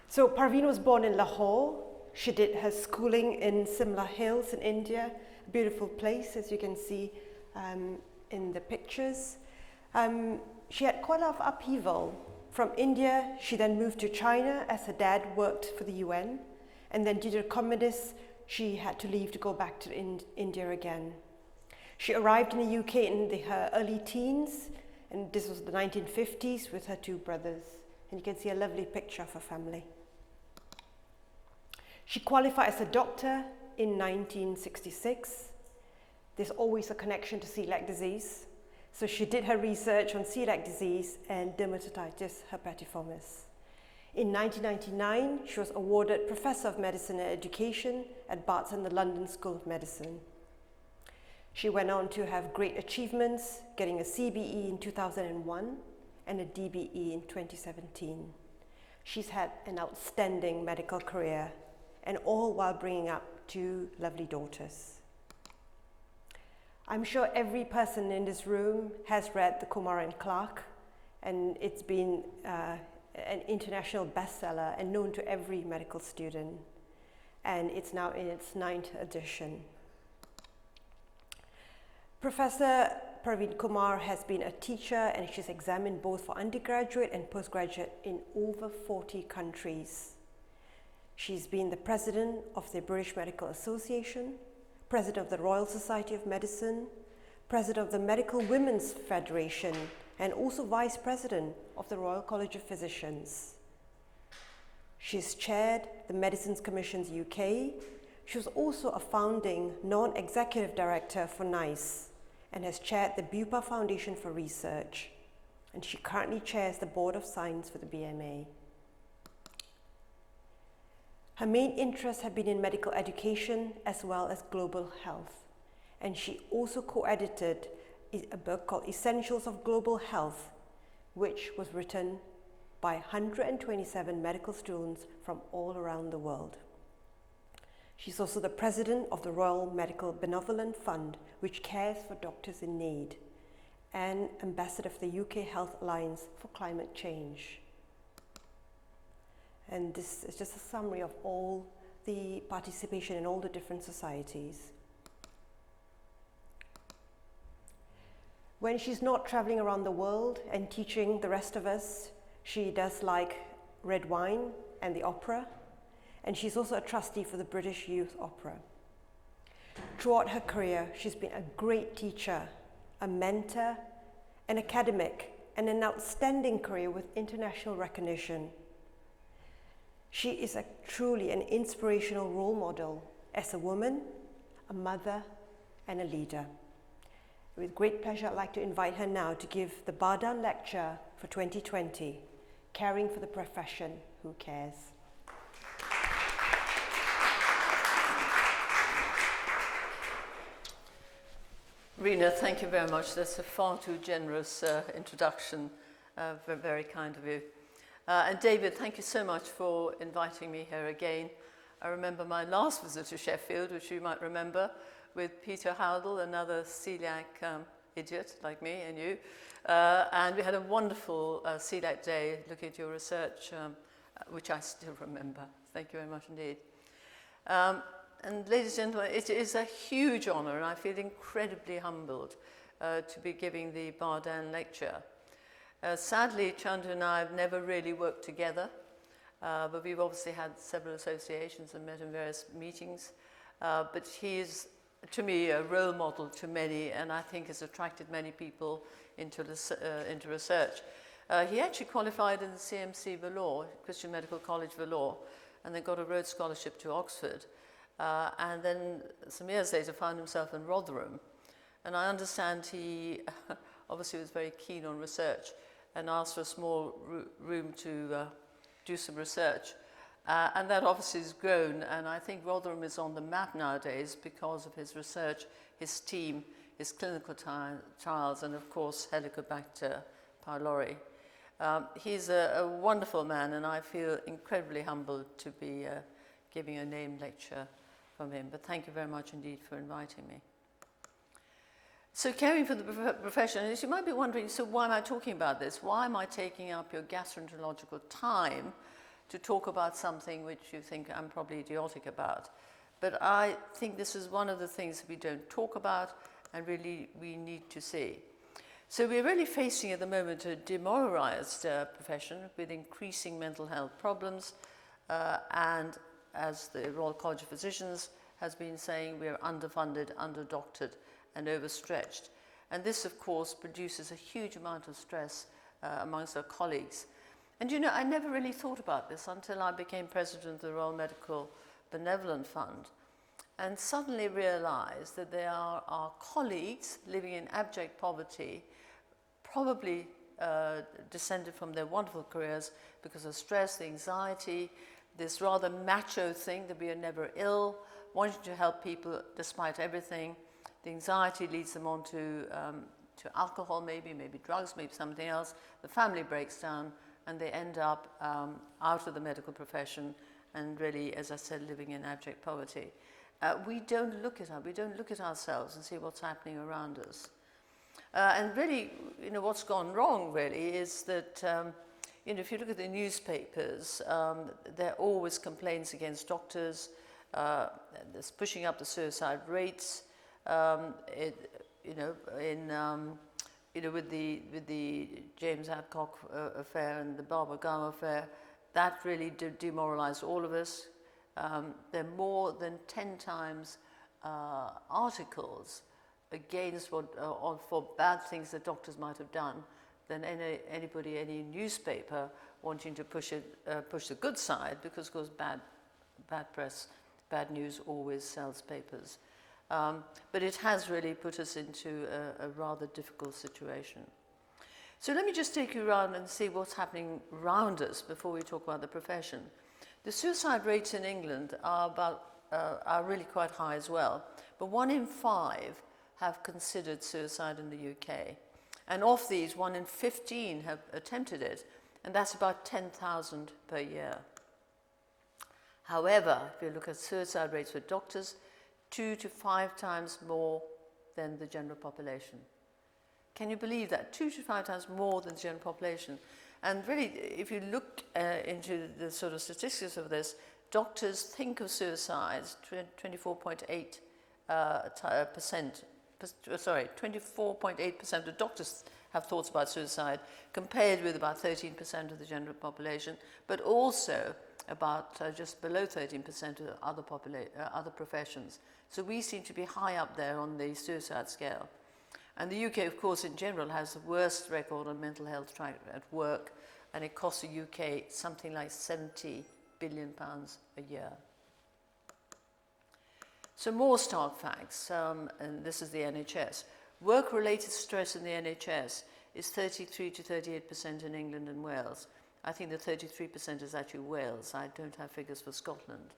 So Parveen was born in Lahore. She did her schooling in Simla Hills in India, a beautiful place as you can see in the pictures. She had quite a lot of upheaval. From India, she then moved to China as her dad worked for the UN, and then due to the communists, she had to leave to go back to India again. She arrived in the UK in her early teens, and this was the 1950s with her two brothers. And you can see a lovely picture of her family. She qualified as a doctor in 1966. There's always a connection to celiac disease. So she did her research on celiac disease and dermatitis herpetiformis. In 1999, she was awarded Professor of Medicine and Education at Barts and the London School of Medicine. She went on to have great achievements, getting a CBE in 2001 and a DBE in 2017. She's had an outstanding medical career, and all while bringing up two lovely daughters. I'm sure every person in this room has read the Kumar and Clark, and it's been an international bestseller and known to every medical student, and it's now in its 9th edition. Professor Parveen Kumar has been a teacher, and she's examined both for undergraduate and postgraduate in over 40 countries. She's been the president of the British Medical Association, president of the Royal Society of Medicine, president of the Medical Women's Federation, and also vice president of the Royal College of Physicians. She's chaired the Medicines Commission's UK. She was also a founding non-executive director for NICE and has chaired the Bupa Foundation for Research. And she currently chairs the Board of Science for the BMA. Her main interests have been in medical education as well as global health. And she also co-edited a book called Essentials of Global Health, which was written by 127 medical students from all around the world. She's also the president of the Royal Medical Benevolent Fund, which cares for doctors in need, and ambassador for the UK Health Alliance for Climate Change. And this is just a summary of all the participation in all the different societies. When she's not traveling around the world and teaching the rest of us, she does like red wine and the opera, and she's also a trustee for the British Youth Opera. Throughout her career, she's been a great teacher, a mentor, an academic, and an outstanding career with international recognition. She is truly an inspirational role model as a woman, a mother, and a leader. With great pleasure, I'd like to invite her now to give the Bardhan Lecture for 2020, Caring for the Profession Who Cares. Rena, thank you very much. That's a far too generous introduction. Very kind of you. And David, thank you so much for inviting me here again. I remember my last visit to Sheffield, which you might remember, with Peter Howdle, another celiac idiot like me and you. And we had a wonderful celiac day looking at your research, which I still remember. Thank you very much indeed. And ladies and gentlemen, it is a huge honour, and I feel incredibly humbled to be giving the Bardhan Lecture. Sadly, Chandra and I have never really worked together, but we've obviously had several associations and met in various meetings. But he is, to me, a role model to many, and I think has attracted many people into research. He actually qualified in the CMC Vellore, Christian Medical College Vellore, and then got a Rhodes Scholarship to Oxford. And then some years later found himself in Rotherham. And I understand he obviously was very keen on research and asked for a small room to do some research. And that obviously has grown, and I think Rotherham is on the map nowadays because of his research, his team, his clinical trials, and of course Helicobacter pylori. He's a wonderful man, and I feel incredibly humbled to be giving a named lecture from him. But thank you very much indeed for inviting me. So caring for the profession, as you might be wondering, so why am I talking about this? Why am I taking up your gastroenterological time to talk about something which you think I'm probably idiotic about. But I think this is one of the things we don't talk about and really we need to see. So we're really facing at the moment a demoralised profession with increasing mental health problems, and as the Royal College of Physicians has been saying, we are underfunded, underdoctored and overstretched. And this of course produces a huge amount of stress amongst our colleagues. And you know, I never really thought about this until I became president of the Royal Medical Benevolent Fund, and suddenly realized that there are our colleagues living in abject poverty, probably descended from their wonderful careers because of stress, the anxiety, this rather macho thing that we are never ill, wanting to help people despite everything. The anxiety leads them on to alcohol, maybe drugs, maybe something else. The family breaks down and they end up out of the medical profession and really, as I said, living in abject poverty. We don't look at ourselves and see what's happening around us. And really, you know, what's gone wrong really is that, you know, if you look at the newspapers, there are always complaints against doctors, there's pushing up the suicide rates, with the James Adcock affair and the Barbara Gama affair, that really demoralised all of us. There are more than 10 times articles against for bad things that doctors might have done than any newspaper wanting to push the good side, because of course bad press, bad news always sells papers. But it has really put us into a rather difficult situation. So let me just take you around and see what's happening around us before we talk about the profession. The suicide rates in England are really quite high as well, but 1 in 5 have considered suicide in the UK. And of these, 1 in 15 have attempted it, and that's about 10,000 per year. However, if you look at suicide rates for doctors, 2 to 5 times more than the general population. Can you believe that? 2 to 5 times more than the general population. And really, if you look into the sort of statistics of this, doctors think of suicides, 24.8% of the doctors have thoughts about suicide, compared with about 13% of the general population, but also about just below 13% of other professions. So we seem to be high up there on the suicide scale. And the UK, of course, in general, has the worst record on mental health at work, and it costs the UK something like £70 billion a year. So more stark facts, and this is the NHS. Work-related stress in the NHS is 33 to 38% in England and Wales. I think the 33% is actually Wales. I don't have figures for Scotland.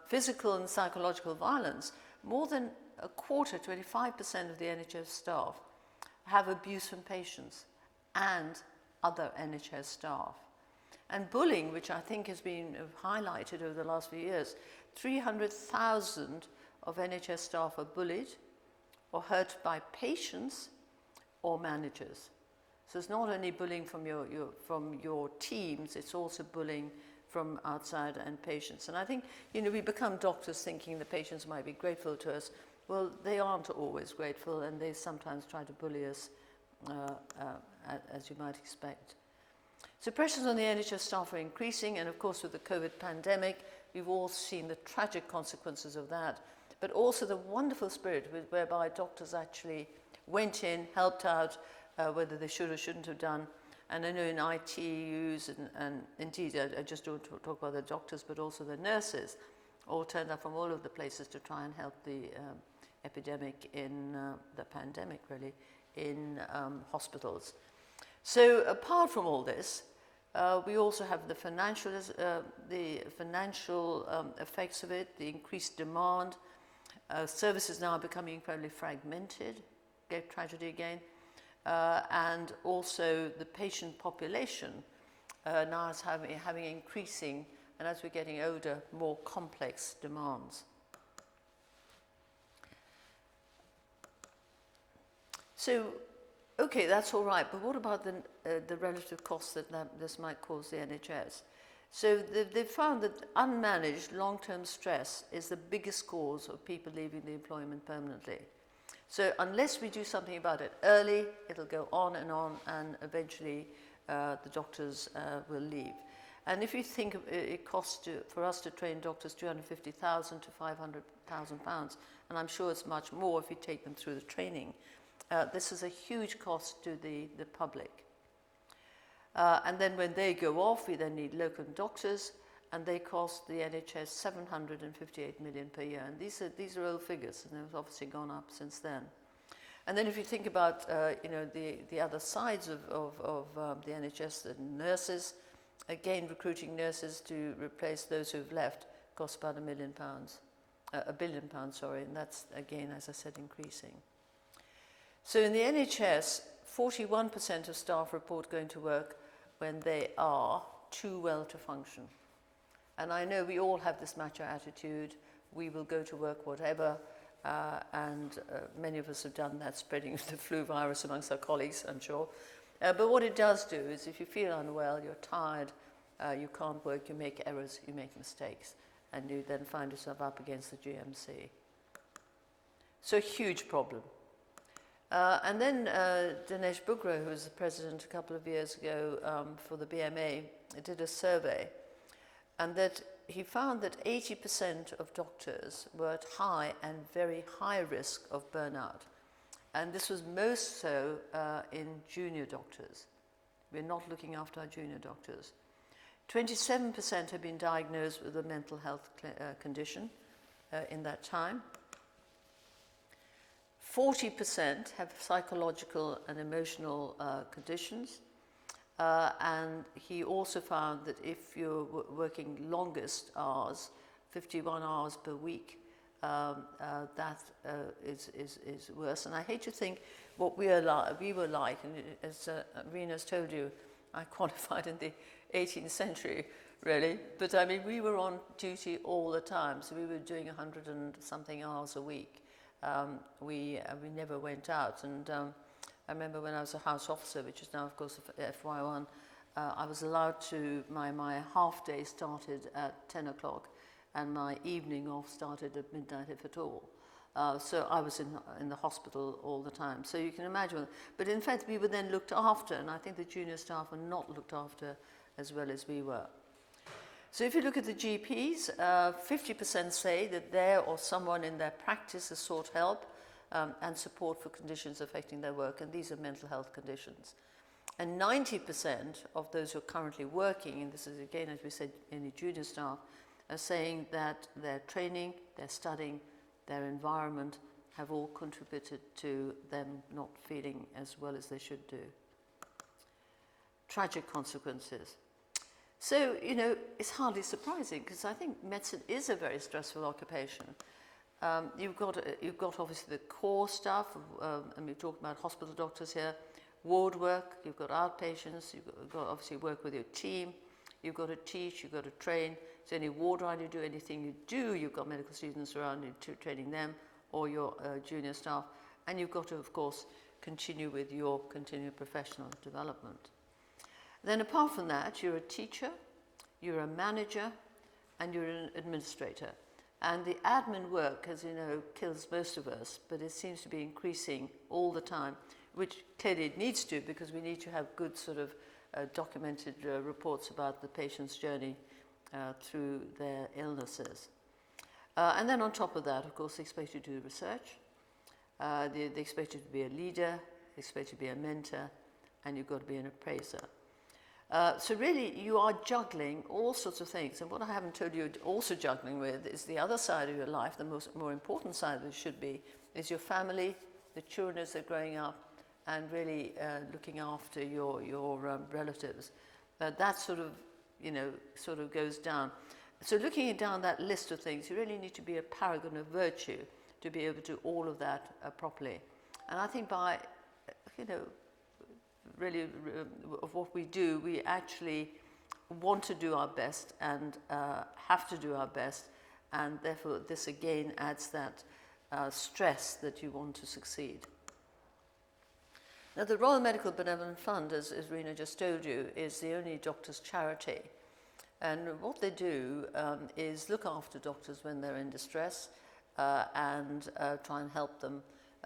Physical and psychological violence, more than a quarter, 25% of the NHS staff have abuse from patients and other NHS staff. And bullying, which I think has been highlighted over the last few years, 300,000 of NHS staff are bullied or hurt by patients or managers. So it's not only bullying from your teams, it's also bullying from outside and patients. And I think, you know, we become doctors thinking the patients might be grateful to us. Well, they aren't always grateful, and they sometimes try to bully us, as you might expect. So pressures on the NHS staff are increasing, and of course with the COVID pandemic, we've all seen the tragic consequences of that, but also the wonderful spirit whereby doctors actually went in, helped out, whether they should or shouldn't have done. And I know in ITUs, and indeed, I just don't talk about the doctors, but also the nurses, all turned up from all over the places to try and help the epidemic in the pandemic, really, in hospitals. So apart from all this, we also have the financial effects of it, the increased demand. Services now are becoming incredibly fragmented, great tragedy again. And also the patient population now is having increasing, and as we're getting older, more complex demands. So, okay, that's all right, but what about the relative costs that this might cause the NHS? So they've found that unmanaged long-term stress is the biggest cause of people leaving the employment permanently. So unless we do something about it early, it'll go on, and eventually the doctors will leave. And if you think it costs for us to train doctors £250,000 to £500,000, and I'm sure it's much more if you take them through the training, this is a huge cost to the public. And then when they go off, we then need locum doctors, and they cost the NHS 758 million per year. And these are old figures, and they've obviously gone up since then. And then if you think about the other sides of the NHS, the nurses, again recruiting nurses to replace those who've left costs about £1 billion, and that's again, as I said, increasing. So in the NHS, 41% of staff report going to work when they are too well to function. And I know we all have this macho attitude, we will go to work whatever, and many of us have done that, spreading the flu virus amongst our colleagues, I'm sure. But what it does do is if you feel unwell, you're tired, you can't work, you make errors, you make mistakes, and you then find yourself up against the GMC. So a huge problem. And then Dinesh Bugra, who was the president a couple of years ago for the BMA, did a survey, and that he found that 80% of doctors were at high and very high risk of burnout. And this was most so in junior doctors. We're not looking after our junior doctors. 27% have been diagnosed with a mental health condition in that time. 40% have psychological and emotional conditions. And he also found that if you're working longest hours, 51 hours per week, that is worse. And I hate to think what we were like, and as Rena's told you, I qualified in the 18th century, really. But I mean, we were on duty all the time, so we were doing 100 and something hours a week. We never went out, and I remember when I was a house officer, which is now, of course, FY1, I was allowed to, my half day started at 10 o'clock, and my evening off started at midnight, if at all. So I was in the hospital all the time. So you can imagine. But in fact, we were then looked after, and I think the junior staff were not looked after as well as we were. So if you look at the GPs, 50% say that they or someone in their practice has sought help and support for conditions affecting their work, and these are mental health conditions. And 90% of those who are currently working, and this is again, as we said, any junior staff, are saying that their training, their studying, their environment have all contributed to them not feeling as well as they should do. Tragic consequences. So, you know, it's hardly surprising, because I think medicine is a very stressful occupation. You've got obviously the core stuff, and we're talking about hospital doctors here, ward work, you've got outpatients, you've got obviously work with your team, you've got to teach, you've got to train. So any ward round you do, anything you do, you've got medical students around you training them, or your junior staff, and you've got to, of course, continue with your continued professional development. Then apart from that, you're a teacher, you're a manager, and you're an administrator. And the admin work, as you know, kills most of us, but it seems to be increasing all the time, which clearly it needs to, because we need to have good sort of documented reports about the patient's journey through their illnesses. And then on top of that, of course, they expect you to do research, they expect you to be a leader, they expect you to be a mentor, and you've got to be an appraiser. So really, you are juggling all sorts of things. And what I haven't told you also juggling with is the other side of your life, the more important side of it should be, is your family, the children as they're growing up, and really looking after your relatives. That sort of goes down. So looking down that list of things, you really need to be a paragon of virtue to be able to do all of that properly. And I think by, really of what we do, we actually want to do our best and have to do our best, and therefore this again adds that stress that you want to succeed. Now the Royal Medical Benevolent Fund, as Rena just told you, is the only doctor's charity And what they do is look after doctors when they're in distress and try and help them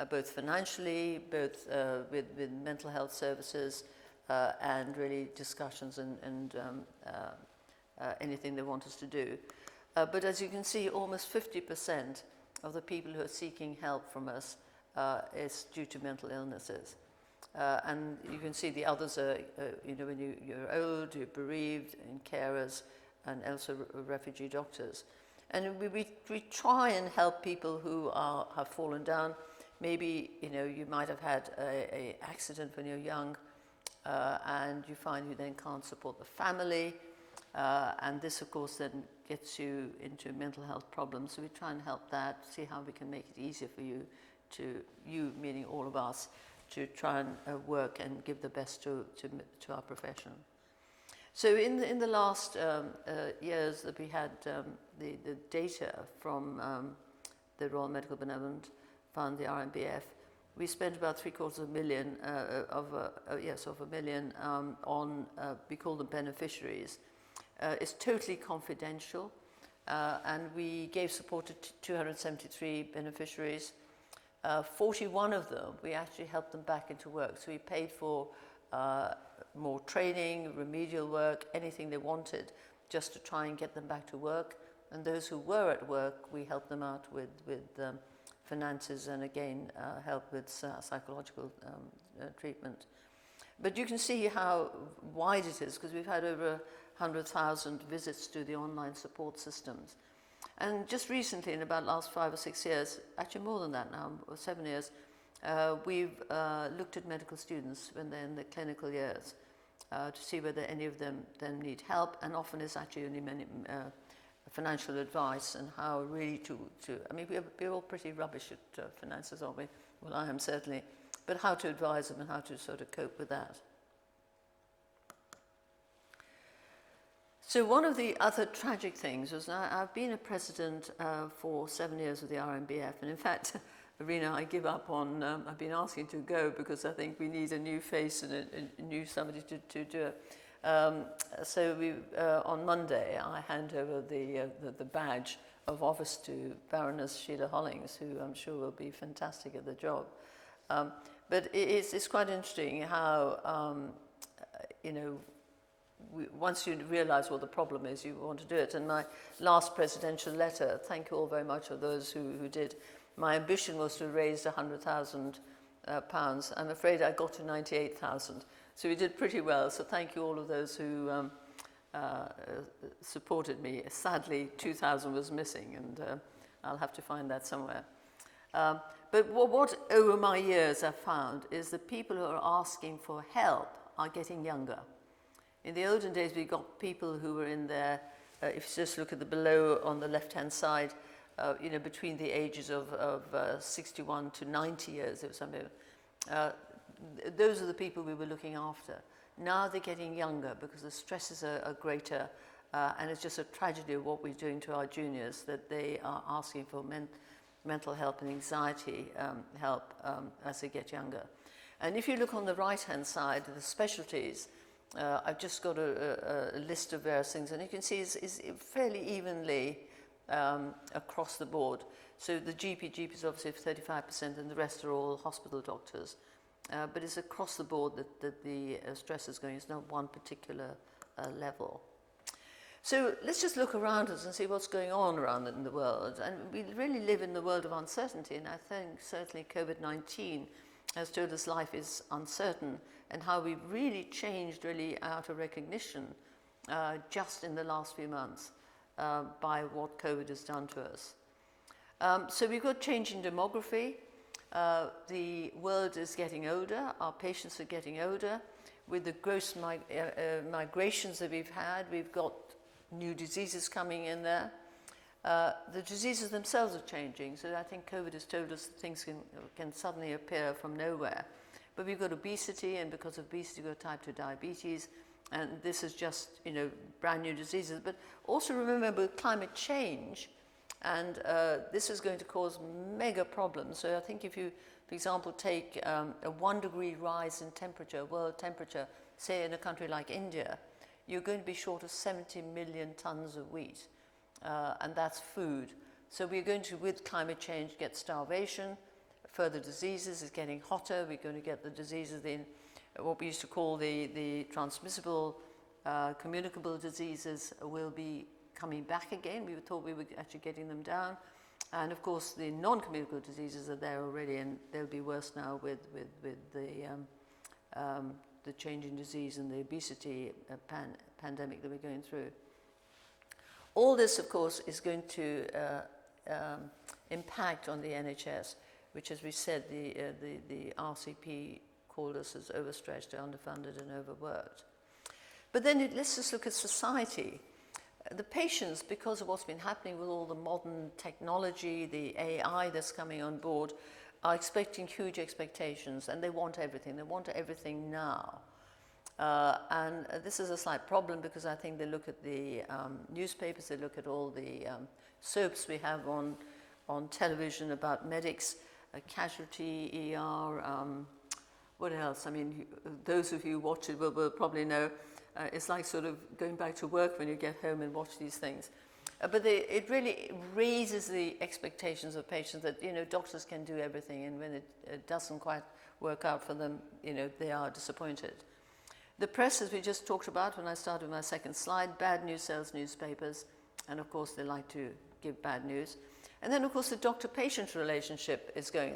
both financially, both with mental health services and really discussions and anything they want us to do. But as you can see, almost 50% of the people who are seeking help from us is due to mental illnesses. And you can see the others are, when you're old, you're bereaved, and carers, and also refugee doctors. And we try and help people who have fallen down. Maybe, you might have had an accident when you're young, and you find you then can't support the family. And this, of course, then gets you into mental health problems. So we try and help that, see how we can make it easier for you, meaning all of us, to try and work and give the best to our profession. So in the last years that we had the data from the Royal Medical Benevolent Fund, the RMBF, we spent about $750,000 on, we call them beneficiaries. It's totally confidential, and we gave support to 273 beneficiaries. 41 of them, we actually helped them back into work. So we paid for more training, remedial work, anything they wanted, just to try and get them back to work. And those who were at work, we helped them out with finances and again, help with psychological treatment. But you can see how wide it is, because we've had over 100,000 visits to the online support systems. And just recently, in about the last 5 or 6 years, actually more than that now, or 7 years, we've looked at medical students when they're in the clinical years to see whether any of them then need help, and often it's actually only financial advice and how really I mean, we're all pretty rubbish at finances, aren't we? Well, I am certainly, but how to advise them and how to sort of cope with that. So one of the other tragic things was I've been a president for 7 years of the RMBF, and in fact, Rena, I give up on, I've been asking to go because I think we need a new face and a new somebody to do it. So on Monday, I hand over the badge of office to Baroness Sheila Hollings, who I'm sure will be fantastic at the job. But it's quite interesting how, once you realise what the problem is, you want to do it. And my last presidential letter, thank you all very much of those who did. My ambition was to raise £100,000. I'm afraid I got to 98,000. So we did pretty well. So thank you all of those who supported me. Sadly, 2,000 was missing, and I'll have to find that somewhere. But what over my years I've found is the people who are asking for help are getting younger. In the olden days, we got people who were in there, if you just look at the below on the left-hand side, between the ages of 61 to 90 years, there was something. Those are the people we were looking after. Now they're getting younger because the stresses are greater, and it's just a tragedy of what we're doing to our juniors, that they are asking for mental help and anxiety help as they get younger. And if you look on the right-hand side, the specialties, I've just got a list of various things, and you can see it's fairly evenly across the board. So the GP is obviously 35%, and the rest are all hospital doctors. But it's across the board that the stress is going. It's not one particular level. So let's just look around us and see what's going on around in the world. And we really live in the world of uncertainty, and I think certainly COVID-19 has told us life is uncertain, and how we've really changed out of recognition just in the last few months by what COVID has done to us. So we've got change in demography. The world is getting older, our patients are getting older. With the gross migrations that we've had, we've got new diseases coming in there. The diseases themselves are changing, so I think COVID has told us that things can suddenly appear from nowhere. But we've got obesity, and because of obesity, we've got type 2 diabetes, and this is just, brand new diseases. But also remember with climate change, and this is going to cause mega problems. So I think if you, for example, take a 1 degree rise in temperature, world temperature, say in a country like India, you're going to be short of 70 million tons of wheat, and that's food. So we're going to, with climate change, get starvation, further diseases. It's getting hotter. We're going to get the diseases in what we used to call the transmissible, communicable diseases will be coming back again. We thought we were actually getting them down. And of course, the non-communicable diseases are there already, and they'll be worse now with the change in disease and the obesity pandemic that we're going through. All this, of course, is going to impact on the NHS, which, as we said, the RCP called us as overstretched, underfunded, and overworked. But then let's just look at society. The patients, because of what's been happening with all the modern technology, the AI that's coming on board, are expecting huge expectations, and they want everything. They want everything now. And this is a slight problem, because I think they look at the newspapers, they look at all the soaps we have on television about medics, casualty, ER, what else? I mean, those of you who watch it will probably know. It's like sort of going back to work when you get home and watch these things. But it really raises the expectations of patients that, you know, doctors can do everything, and when it doesn't quite work out for them, you know, they are disappointed. The press, as we just talked about when I started with my second slide, bad news sells newspapers, and of course they like to give bad news. And then of course the doctor-patient relationship is going,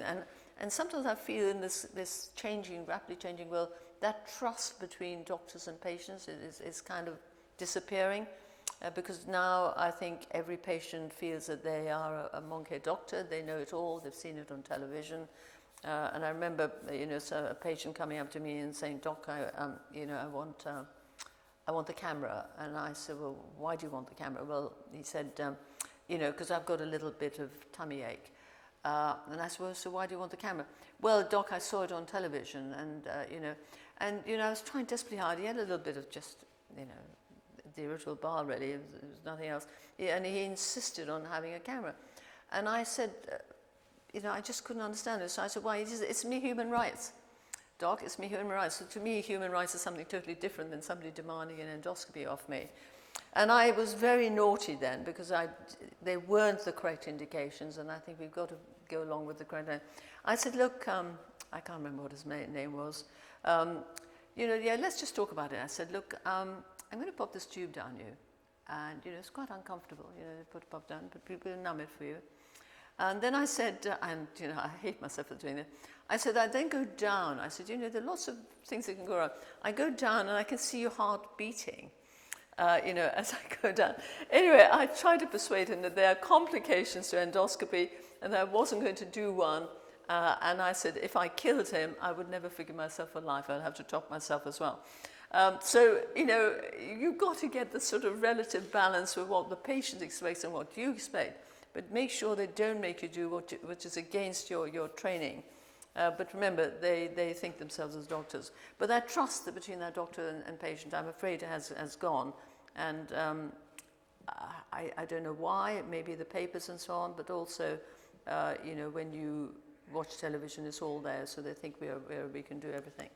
and sometimes I feel in this changing, rapidly changing world, that trust between doctors and patients is kind of disappearing, because now I think every patient feels that they are a monkey doctor. They know it all. They've seen it on television. And I remember, you know, so a patient coming up to me and saying, "Doc, you know, I want the camera." And I said, "Well, why do you want the camera?" Well, he said, "You know, because I've got a little bit of tummy ache." And I said, "Well, so why do you want the camera?" "Well, Doc, I saw it on television, and you know, I was trying desperately hard. He had a little bit of just, you know, the irritable bowel, really. It was nothing else. And he insisted on having a camera. And I said, you know, I just couldn't understand it. So I said, "Why? It's me human rights, Doc. It's me human rights." So to me, human rights is something totally different than somebody demanding an endoscopy off me. And I was very naughty then, because they weren't the correct indications, and I think we've got to go along with the correct. I said, "Look, I can't remember what his name was. You know, yeah, let's just talk about it." I said, "Look, I'm going to pop this tube down you, and you know, it's quite uncomfortable. You know, put a pop down, but people numb it for you." And then I said, and you know, I hate myself for doing it. I said, "I then go down." I said, "You know, there are lots of things that can go wrong. I go down, and I can see your heart beating." You know, as I go down. Anyway, I tried to persuade him that there are complications to endoscopy, and that I wasn't going to do one. And I said, if I killed him, I would never forgive myself for life. I'd have to top myself as well. So, you know, you've got to get the sort of relative balance with what the patient expects and what you expect. But make sure they don't make you do which is against your training. But remember, they think themselves as doctors. But that trust between that doctor and patient, I'm afraid, has gone. And I don't know why. Maybe the papers and so on, but also, you know, when you watch television, it's all there, so they think we can do everything.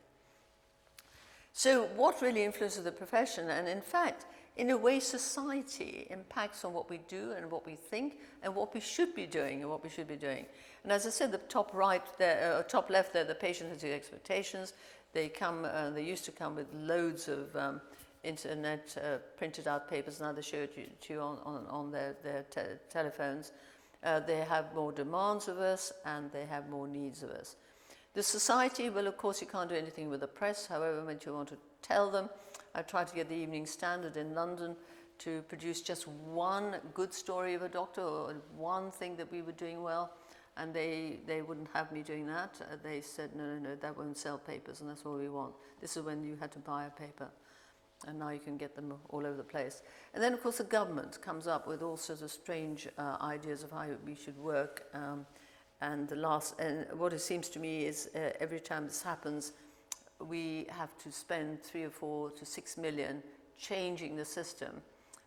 So what really influences the profession? And in fact, in a way, society impacts on what we do and what we think and what we should be doing and what we should be doing. And as I said, the top right there, top left there, the patient has the expectations. They they used to come with loads of internet printed out papers. Now they show it to you on their telephones. They have more demands of us, and they have more needs of us. The society, well, of course, you can't do anything with the press. However much you want to tell them. I tried to get the Evening Standard in London to produce just one good story of a doctor or one thing that we were doing well, and they wouldn't have me doing that. They said, no, that won't sell papers, and that's all we want. This is when you had to buy a paper, and now you can get them all over the place. And then, of course, the government comes up with all sorts of strange ideas of how we should work. And what it seems to me is every time this happens, we have to spend 3 or 4 to 6 million changing the system.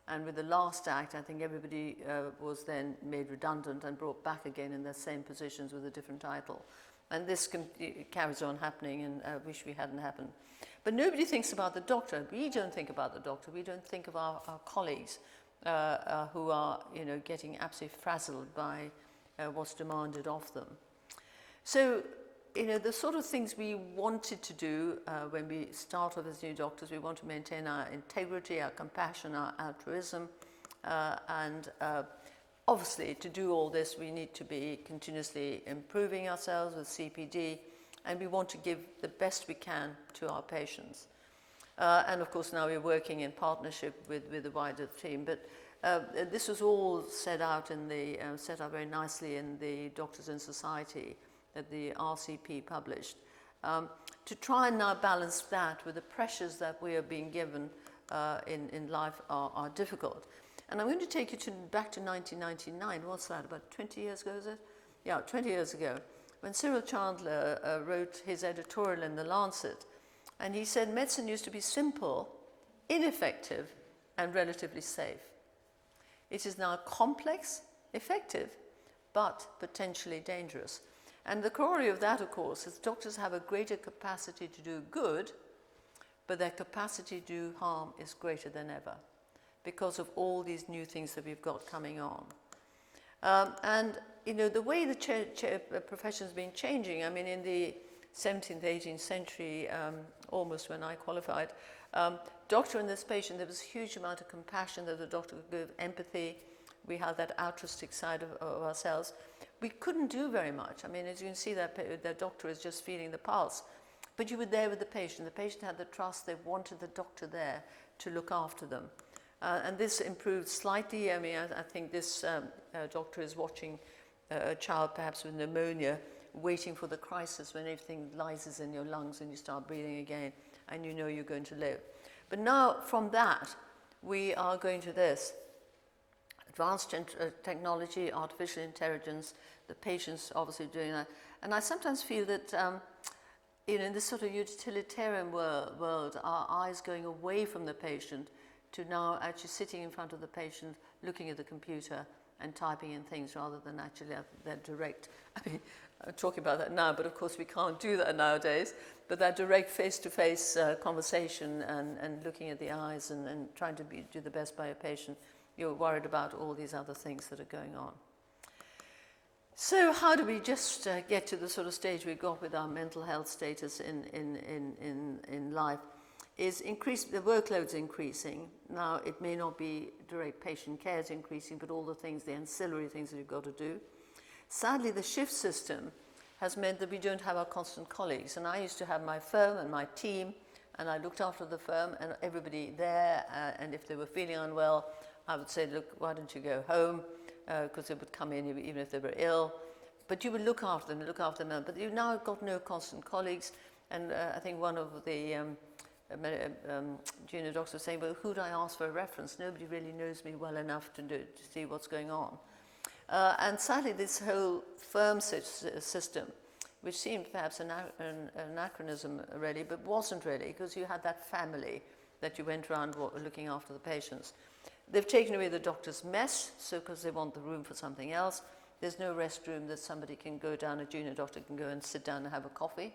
And with the last act, I think everybody was then made redundant and brought back again in their same positions with a different title. And this carries on happening, and I wish we hadn't happened. But nobody thinks about the doctor. We don't think about the doctor. We don't think of our colleagues who are, getting absolutely frazzled by what's demanded of them. So, the sort of things we wanted to do when we start off as new doctors, we want to maintain our integrity, our compassion, our altruism, and obviously, to do all this, we need to be continuously improving ourselves with CPD, and we want to give the best we can to our patients. And of course, now we're working in partnership with the wider team. But this was all set out very nicely in the Doctors in Society that the RCP published, to try and now balance that with the pressures that we are being given in life are difficult. And I'm going to take you back to 1999. What's that, about 20 years ago, is it? Yeah, 20 years ago, when Cyril Chandler wrote his editorial in The Lancet, and he said medicine used to be simple, ineffective, and relatively safe. It is now complex, effective, but potentially dangerous. And the corollary of that, of course, is doctors have a greater capacity to do good, but their capacity to do harm is greater than ever, because of all these new things that we've got coming on. And, the way the profession has been changing, I mean, in the 17th, 18th century, almost when I qualified, doctor and this patient, there was a huge amount of compassion that the doctor could give, empathy. We had that altruistic side of ourselves. We couldn't do very much. I mean, as you can see, the doctor is just feeling the pulse. But you were there with the patient. The patient had the trust. They wanted the doctor there to look after them. And this improved slightly. I mean, I think this doctor is watching a child perhaps with pneumonia, waiting for the crisis when everything lyses in your lungs and you start breathing again and you know you're going to live. But now from that, we are going to this. Advanced technology, artificial intelligence, the patient's obviously doing that. And I sometimes feel that in this sort of utilitarian world, our eyes going away from the patient to now actually sitting in front of the patient, looking at the computer and typing in things rather than actually that direct, I mean, I'm talking about that now, but of course we can't do that nowadays, but that direct face-to-face conversation and looking at the eyes and trying to do the best by a patient, you're worried about all these other things that are going on. So how do we just get to the sort of stage we got with our mental health status in life? Is the workload's increasing. Now, it may not be direct patient care is increasing, but all the things, the ancillary things that you've got to do. Sadly, the shift system has meant that we don't have our constant colleagues. And I used to have my firm and my team, and I looked after the firm and everybody there. And if they were feeling unwell, I would say, look, why don't you go home? Because they would come in even if they were ill. But you would look after them. But you've now got no constant colleagues. And I think one of the junior doctors was saying, well, who do I ask for a reference? Nobody really knows me well enough to see what's going on. And sadly, this whole firm system, which seemed perhaps an anachronism really, but wasn't really, because you had that family that you went around looking after the patients. They've taken away the doctor's mess, so because they want the room for something else. There's no restroom that somebody can go down, a junior doctor can go and sit down and have a coffee.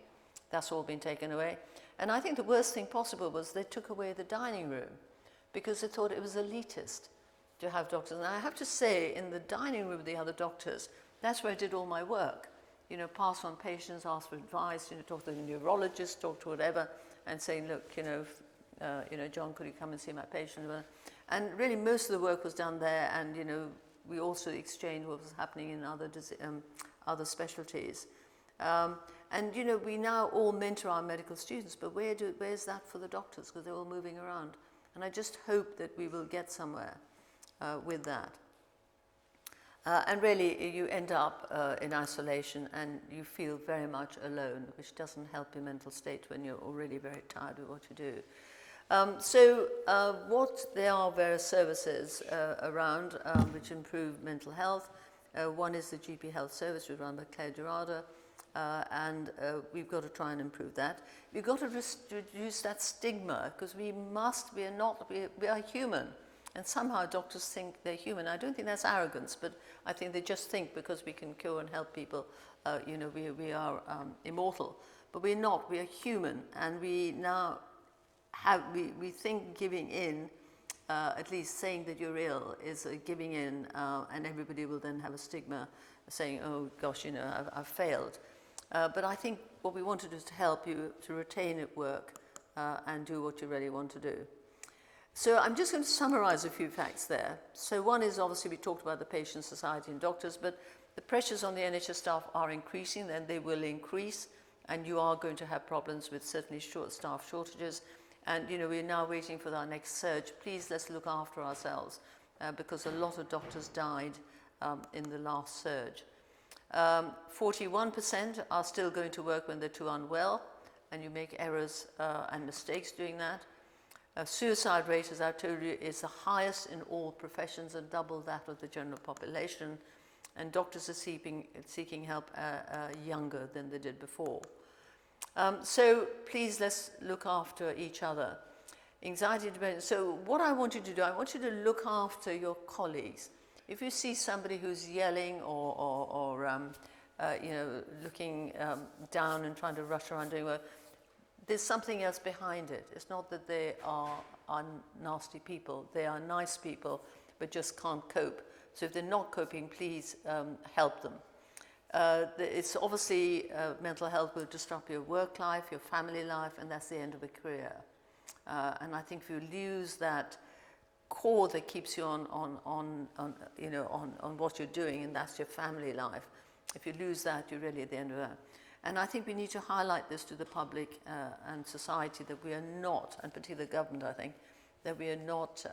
That's all been taken away. And I think the worst thing possible was they took away the dining room because they thought it was elitist to have doctors. And I have to say, in the dining room with the other doctors, that's where I did all my work. Pass on patients, ask for advice, talk to the neurologist, talk to whatever, and saying, look, John, could you come and see my patient? And really most of the work was done there, and, we also exchanged what was happening in other specialties. And, we now all mentor our medical students, but where's that for the doctors? Because they're all moving around. And I just hope that we will get somewhere with that. And really, you end up in isolation and you feel very much alone, which doesn't help your mental state when you're already very tired of what you do. There are various services around which improve mental health. One is the GP Health Service, which is run by Claire Gerarda, and we've got to try and improve that. We've got to reduce that stigma, because we are human. And somehow doctors think they're human. I don't think that's arrogance, but I think they just think because we can cure and help people, we are immortal. But we're not, we are human. And we now we think giving in, at least saying that you're ill, is giving in, and everybody will then have a stigma saying, oh gosh, I've failed. But I think what we want to do is to help you to retain at work and do what you really want to do. So I'm just going to summarize a few facts there. So one is, obviously, we talked about the patient, society and doctors, but the pressures on the NHS staff are increasing, and they will increase, and you are going to have problems with certainly staff shortages. And we're now waiting for our next surge. Please, let's look after ourselves, because a lot of doctors died in the last surge. 41% are still going to work when they're too unwell, and you make errors and mistakes doing that. Suicide rate, as I told you, is the highest in all professions and double that of the general population. And doctors are seeking help younger than they did before. So please, let's look after each other. Anxiety, depression. So what I want you to do, I want you to look after your colleagues. If you see somebody who's yelling or looking down and trying to rush around doing work, there's something else behind it. It's not that they are nasty people. They are nice people, but just can't cope. So if they're not coping, please help them. It's obviously mental health will disrupt your work life, your family life, and that's the end of a career. And I think if you lose that core that keeps you on what you're doing, and that's your family life, if you lose that, you're really at the end of that. And I think we need to highlight this to the public and society, that we are not, and particularly the government, I think, that we are not,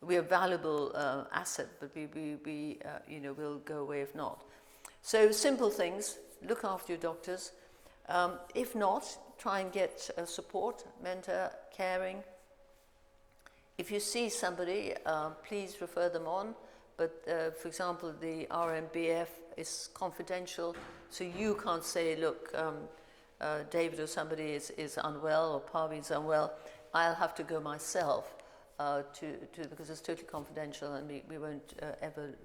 we are a valuable asset, but we will go away if not. So simple things, look after your doctors. If not, try and get support, mentor, caring. If you see somebody, please refer them on. But for example, the RMBF is confidential, so you can't say, look, David or somebody is unwell, or Parveen's unwell. I'll have to go myself because it's totally confidential, and we won't ever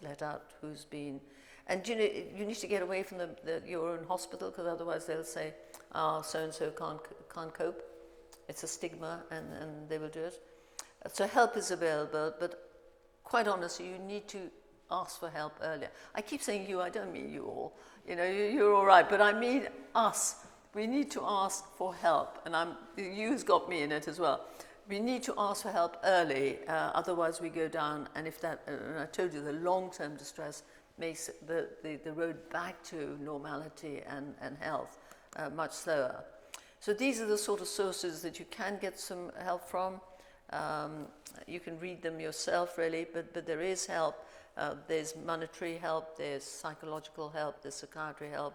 let out who's been. And you need to get away from your own hospital, because otherwise they'll say, so-and-so can't cope. It's a stigma, and they will do it. So help is available, but quite honestly, you need to ask for help earlier. I keep saying you, I don't mean you all. You're all right, but I mean us. We need to ask for help, and you's got me in it as well. We need to ask for help early, otherwise we go down, and and I told you, the long-term distress makes the road back to normality and health much slower. So these are the sort of sources that you can get some help from. You can read them yourself, really, but there is help. There's monetary help, there's psychological help, there's psychiatry help,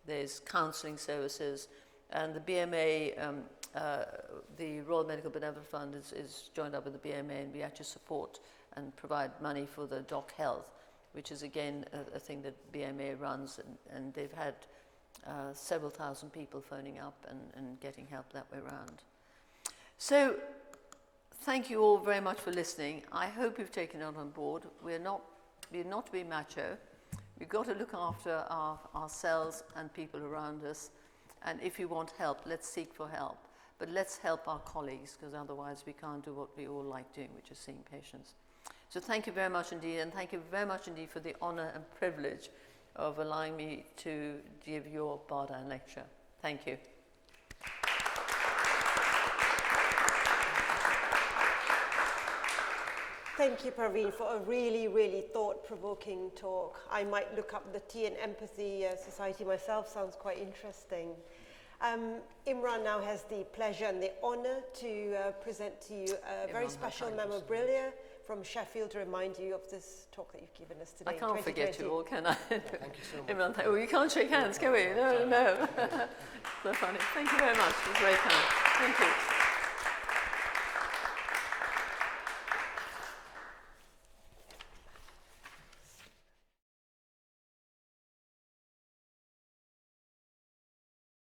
there's counselling services, and the BMA, the Royal Medical Benevolent Fund is joined up with the BMA, and we actually support and provide money for the Doc Health, which is again a thing that BMA runs, and they've had several thousand people phoning up and getting help that way around. So thank you all very much for listening. I hope you've taken it on board. We're not to be macho. We've got to look after ourselves and people around us. And if you want help, let's seek for help. But let's help our colleagues, because otherwise we can't do what we all like doing, which is seeing patients. So thank you very much indeed, and thank you very much indeed for the honour and privilege of allowing me to give your Bardhan Lecture. Thank you. Thank you, Parveen, for a really, really thought-provoking talk. I might look up the Tea and Empathy Society myself. Sounds quite interesting. Imran now has the pleasure and the honour to present to you a very special memorabilia from Sheffield to remind you of this talk that you've given us today. I can't forget you all, can I? Thank you so much. Imran, we can't shake hands, can we? No. So funny. Thank you very much. It was very kind. Thank you.